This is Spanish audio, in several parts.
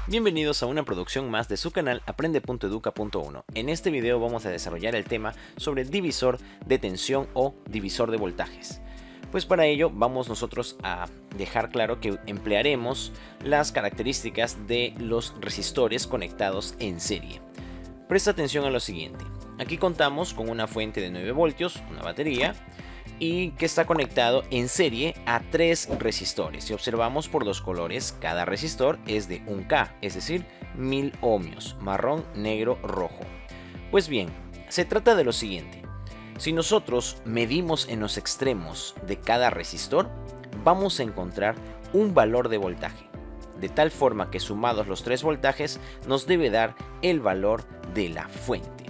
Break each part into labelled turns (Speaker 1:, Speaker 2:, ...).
Speaker 1: Bienvenidos a una producción más de su canal Aprende.educa.1. En este video vamos a desarrollar el tema sobre divisor de tensión o divisor de voltajes. Pues para ello vamos nosotros a dejar claro que emplearemos las características de los resistores conectados en serie. Presta atención a lo siguiente. Aquí contamos con una fuente de 9 voltios, una batería, y que está conectado en serie a 3 resistores. Si observamos por los colores, cada resistor es de 1K, es decir, 1000 ohmios, marrón, negro, rojo. Pues bien, se trata de lo siguiente. Si nosotros medimos en los extremos de cada resistor, vamos a encontrar un valor de voltaje, de tal forma que sumados los 3 voltajes nos debe dar el valor de la fuente.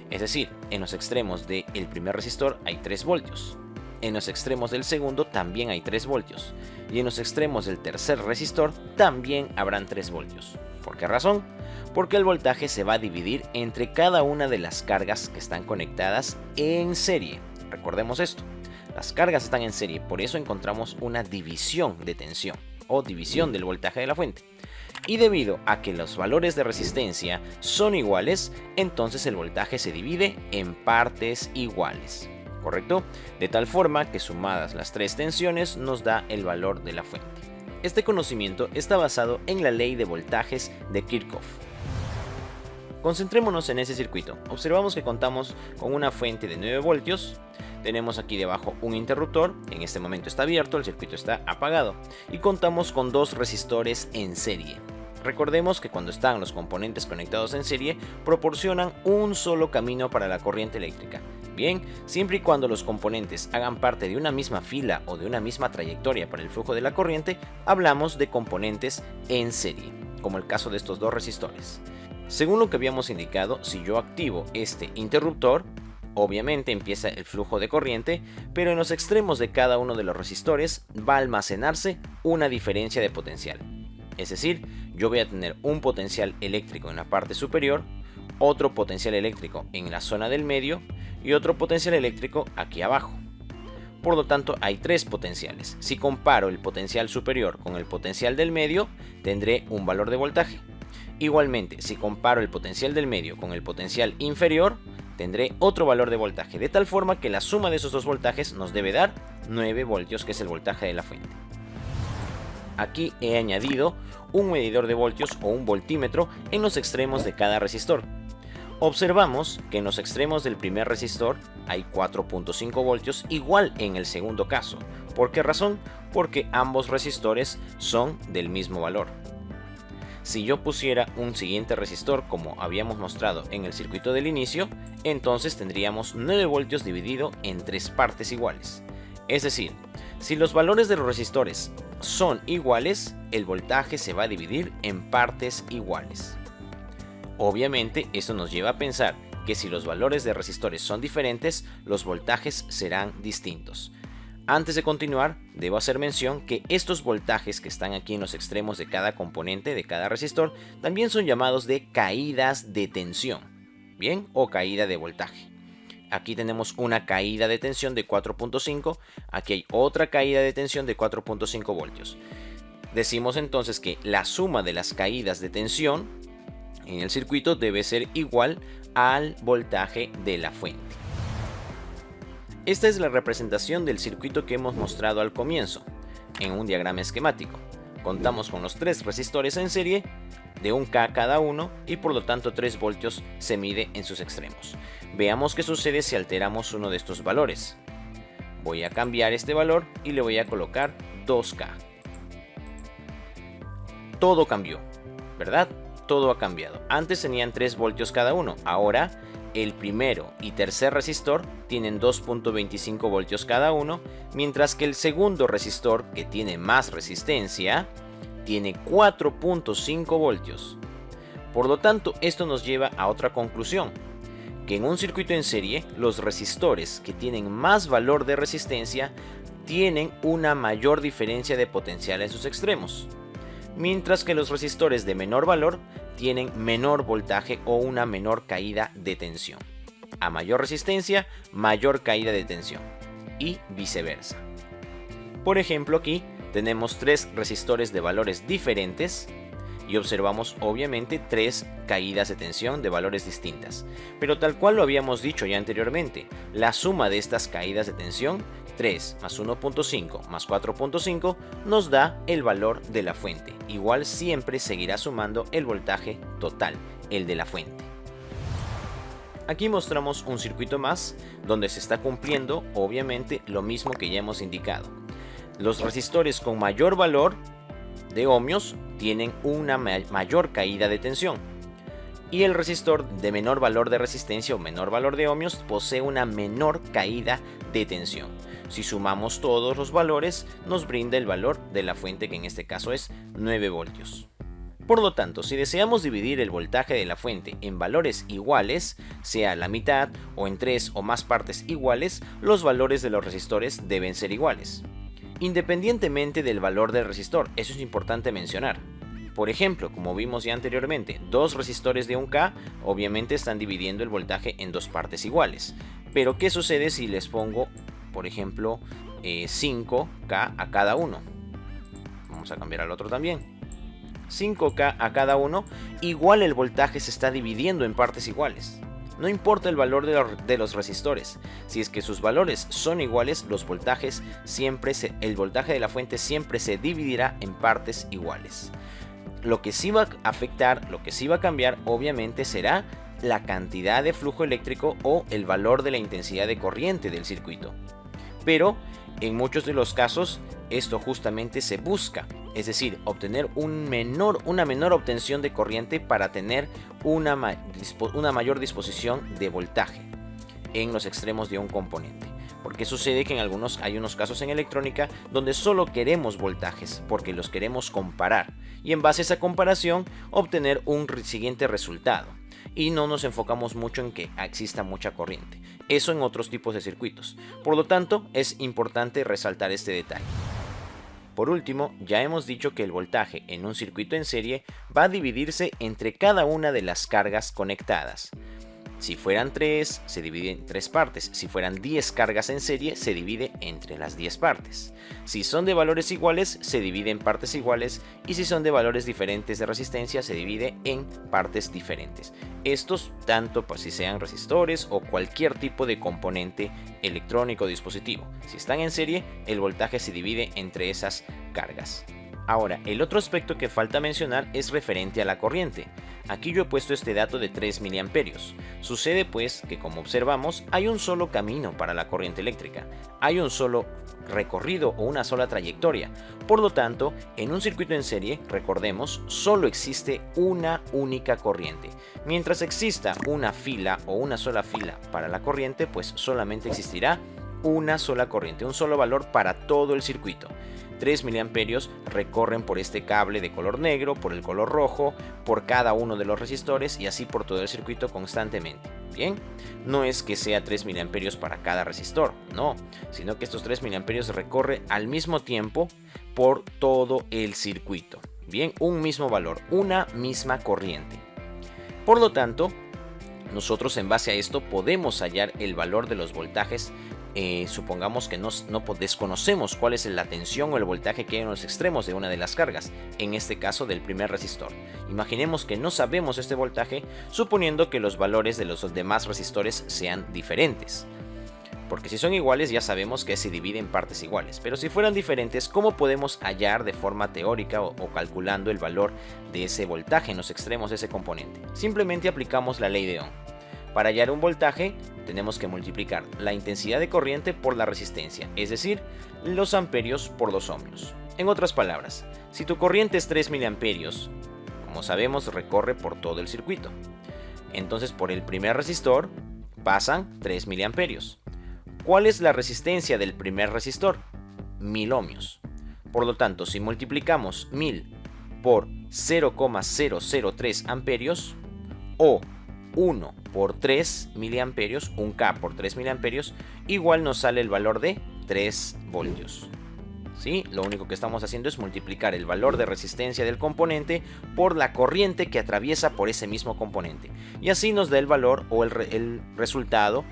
Speaker 1: Es decir, en los extremos del primer resistor hay 3 voltios. En los extremos del segundo también hay 3 voltios. Y en los extremos del tercer resistor también habrán 3 voltios. ¿Por qué razón? Porque el voltaje se va a dividir entre cada una de las cargas que están conectadas en serie. Recordemos esto. Las cargas están en serie, por eso encontramos una división de tensión o división del voltaje de la fuente. Y debido a que los valores de resistencia son iguales, entonces el voltaje se divide en partes iguales. ¿Correcto? De tal forma que sumadas las 3 tensiones nos da el valor de la fuente. Este conocimiento está basado en la ley de voltajes de Kirchhoff. Concentrémonos en ese circuito. Observamos que contamos con una fuente de 9 voltios. Tenemos aquí debajo un interruptor, en este momento está abierto, el circuito está apagado. Y contamos con 2 resistores en serie. Recordemos que cuando están los componentes conectados en serie, proporcionan un solo camino para la corriente eléctrica. Bien, siempre y cuando los componentes hagan parte de una misma fila o de una misma trayectoria para el flujo de la corriente, hablamos de componentes en serie, como el caso de estos 2 resistores. Según lo que habíamos indicado, si yo activo este interruptor, obviamente empieza el flujo de corriente, pero en los extremos de cada uno de los resistores va a almacenarse una diferencia de potencial. Es decir, yo voy a tener un potencial eléctrico en la parte superior, otro potencial eléctrico en la zona del medio y otro potencial eléctrico aquí abajo. Por lo tanto, hay 3 potenciales. Si comparo el potencial superior con el potencial del medio, tendré un valor de voltaje. Igualmente, si comparo el potencial del medio con el potencial inferior, tendré otro valor de voltaje, de tal forma que la suma de esos 2 voltajes nos debe dar 9 voltios, que es el voltaje de la fuente. Aquí he añadido un medidor de voltios o un voltímetro en los extremos de cada resistor. Observamos que en los extremos del primer resistor hay 4.5 voltios, igual en el segundo caso. ¿Por qué razón? Porque ambos resistores son del mismo valor. Si yo pusiera un siguiente resistor como habíamos mostrado en el circuito del inicio, entonces tendríamos 9 voltios dividido en 3 partes iguales. Es decir, si los valores de los resistores son iguales, el voltaje se va a dividir en partes iguales. Obviamente, esto nos lleva a pensar que si los valores de resistores son diferentes, los voltajes serán distintos. Antes de continuar, debo hacer mención que estos voltajes que están aquí en los extremos de cada componente de cada resistor también son llamados de caídas de tensión, ¿bien? O caída de voltaje. Aquí tenemos una caída de tensión de 4.5, aquí hay otra caída de tensión de 4.5 voltios. Decimos entonces que la suma de las caídas de tensión en el circuito debe ser igual al voltaje de la fuente. Esta es la representación del circuito que hemos mostrado al comienzo, en un diagrama esquemático. Contamos con los 3 resistores en serie, de 1K cada uno, y por lo tanto 3 voltios se mide en sus extremos. Veamos qué sucede si alteramos uno de estos valores. Voy a cambiar este valor y le voy a colocar 2K. Todo cambió, ¿verdad? Todo ha cambiado. Antes tenían 3 voltios cada uno, ahora el primero y tercer resistor tienen 2.25 voltios cada uno, mientras que el segundo resistor, que tiene más resistencia, tiene 4.5 voltios. Por lo tanto, esto nos lleva a otra conclusión, que en un circuito en serie, los resistores que tienen más valor de resistencia tienen una mayor diferencia de potencial en sus extremos, mientras que los resistores de menor valor tienen menor voltaje o una menor caída de tensión. A mayor resistencia, mayor caída de tensión, y viceversa. Por ejemplo, aquí tenemos 3 resistores de valores diferentes y observamos obviamente 3 caídas de tensión de valores distintas. Pero tal cual lo habíamos dicho ya anteriormente, la suma de estas caídas de tensión, 3 más 1.5 más 4.5, nos da el valor de la fuente. Igual siempre seguirá sumando el voltaje total, el de la fuente. Aquí mostramos un circuito más donde se está cumpliendo obviamente lo mismo que ya hemos indicado. Los resistores con mayor valor de ohmios tienen una mayor caída de tensión y el resistor de menor valor de resistencia o menor valor de ohmios posee una menor caída de tensión. Si sumamos todos los valores nos brinda el valor de la fuente, que en este caso es 9 voltios. Por lo tanto, si deseamos dividir el voltaje de la fuente en valores iguales, sea la mitad o en 3 o más partes iguales, los valores de los resistores deben ser iguales, independientemente del valor del resistor. Eso es importante mencionar. Por ejemplo, como vimos ya anteriormente, dos resistores de 1K obviamente están dividiendo el voltaje en dos partes iguales. Pero ¿qué sucede si les pongo, por ejemplo, 5K a cada uno? Vamos a cambiar al otro también. 5K a cada uno, igual el voltaje se está dividiendo en partes iguales. No importa el valor de los resistores, si es que sus valores son iguales, el voltaje de la fuente siempre se dividirá en partes iguales. Lo que sí va a afectar, lo que sí va a cambiar, obviamente será la cantidad de flujo eléctrico o el valor de la intensidad de corriente del circuito. Pero en muchos de los casos esto justamente se busca, es decir, obtener una menor obtención de corriente para tener una mayor disposición de voltaje en los extremos de un componente. Porque sucede que hay unos casos en electrónica donde solo queremos voltajes porque los queremos comparar y en base a esa comparación obtener un siguiente resultado, y no nos enfocamos mucho en que exista mucha corriente. Eso en otros tipos de circuitos. Por lo tanto, es importante resaltar este detalle. Por último, ya hemos dicho que el voltaje en un circuito en serie va a dividirse entre cada una de las cargas conectadas. Si fueran 3, se divide en 3 partes. Si fueran 10 cargas en serie, se divide entre las 10 partes. Si son de valores iguales, se divide en partes iguales. Y si son de valores diferentes de resistencia, se divide en partes diferentes. Estos tanto si sean resistores o cualquier tipo de componente electrónico o dispositivo. Si están en serie, el voltaje se divide entre esas cargas. Ahora, el otro aspecto que falta mencionar es referente a la corriente. Aquí yo he puesto este dato de 3 mA. Sucede pues que, como observamos, hay un solo camino para la corriente eléctrica. Hay un solo recorrido o una sola trayectoria. Por lo tanto, en un circuito en serie, recordemos, solo existe una única corriente. Mientras exista una fila o una sola fila para la corriente, pues solamente existirá una sola corriente, un solo valor para todo el circuito. 3 miliamperios recorren por este cable de color negro, por el color rojo, por cada uno de los resistores y así por todo el circuito constantemente. Bien, no es que sea 3 miliamperios para cada resistor, no, sino que estos 3 miliamperios recorren al mismo tiempo por todo el circuito. Bien, un mismo valor, una misma corriente. Por lo tanto, nosotros en base a esto podemos hallar el valor de los voltajes. Supongamos que desconocemos cuál es la tensión o el voltaje que hay en los extremos de una de las cargas, en este caso del primer resistor. Imaginemos que no sabemos este voltaje, suponiendo que los valores de los demás resistores sean diferentes. Porque si son iguales ya sabemos que se divide en partes iguales, pero si fueran diferentes, ¿cómo podemos hallar de forma teórica o calculando el valor de ese voltaje en los extremos de ese componente? Simplemente aplicamos la ley de Ohm. Para hallar un voltaje tenemos que multiplicar la intensidad de corriente por la resistencia, es decir, los amperios por los ohmios. En otras palabras, si tu corriente es 3 miliamperios, como sabemos recorre por todo el circuito. Entonces por el primer resistor pasan 3 miliamperios. ¿Cuál es la resistencia del primer resistor? 1000 ohmios. Por lo tanto, si multiplicamos 1000 por 0,003 amperios o 1 por 3 miliamperios, 1K por 3 miliamperios, igual nos sale el valor de 3 voltios. ¿Sí? Lo único que estamos haciendo es multiplicar el valor de resistencia del componente por la corriente que atraviesa por ese mismo componente. Y así nos da el valor o el resultado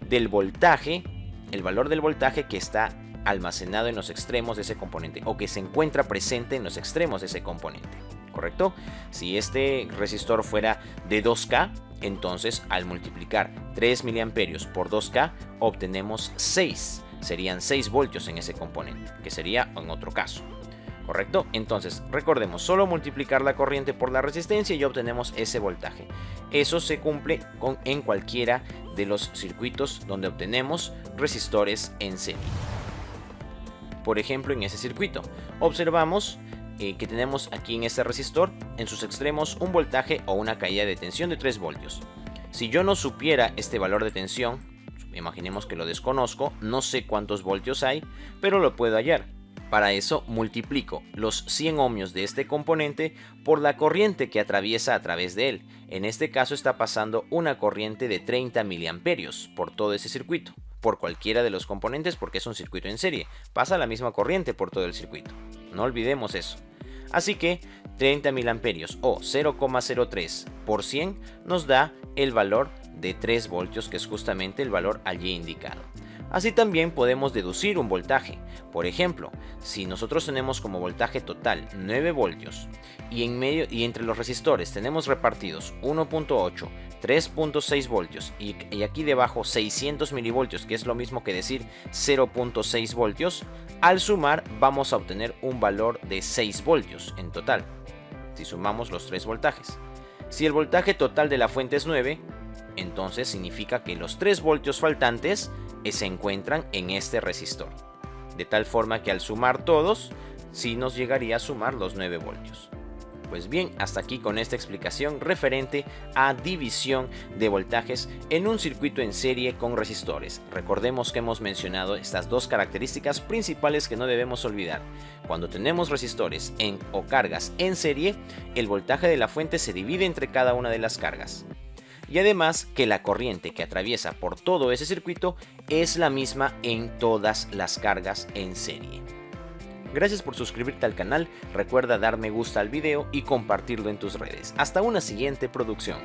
Speaker 1: del voltaje, el valor del voltaje que está almacenado en los extremos de ese componente o que se encuentra presente en los extremos de ese componente. ¿correcto? Si este resistor fuera de 2K, entonces al multiplicar 3 miliamperios por 2K obtenemos 6. Serían 6 voltios en ese componente, que sería en otro caso. ¿Correcto? Entonces, recordemos, solo multiplicar la corriente por la resistencia y obtenemos ese voltaje. Eso se cumple en cualquiera de los circuitos donde obtenemos resistores en serie. Por ejemplo, en ese circuito, observamos que tenemos aquí en este resistor, en sus extremos, un voltaje o una caída de tensión de 3 voltios. Si yo no supiera este valor de tensión, imaginemos que lo desconozco, no sé cuántos voltios hay, pero lo puedo hallar. Para eso multiplico los 100 ohmios de este componente por la corriente que atraviesa a través de él. En este caso está pasando una corriente de 30 miliamperios por todo ese circuito, por cualquiera de los componentes, porque es un circuito en serie. Pasa la misma corriente por todo el circuito. No olvidemos eso. Así que 30 miliamperios o 0,03 por 100 nos da el valor de 3 voltios, que es justamente el valor allí indicado. Así también podemos deducir un voltaje. Por ejemplo, si nosotros tenemos como voltaje total 9 voltios y entre los resistores tenemos repartidos 1.8, 3.6 voltios y aquí debajo 600 milivoltios, que es lo mismo que decir 0.6 voltios, al sumar vamos a obtener un valor de 6 voltios en total, si sumamos los 3 voltajes. Si el voltaje total de la fuente es 9, entonces significa que los 3 voltios faltantes se encuentran en este resistor. De tal forma que al sumar todos, sí nos llegaría a sumar los 9 voltios. Pues bien, hasta aquí con esta explicación referente a división de voltajes en un circuito en serie con resistores. Recordemos que hemos mencionado estas dos características principales que no debemos olvidar. Cuando tenemos resistores o cargas en serie, el voltaje de la fuente se divide entre cada una de las cargas. Y además que la corriente que atraviesa por todo ese circuito es la misma en todas las cargas en serie. Gracias por suscribirte al canal, recuerda dar me gusta al video y compartirlo en tus redes. Hasta una siguiente producción.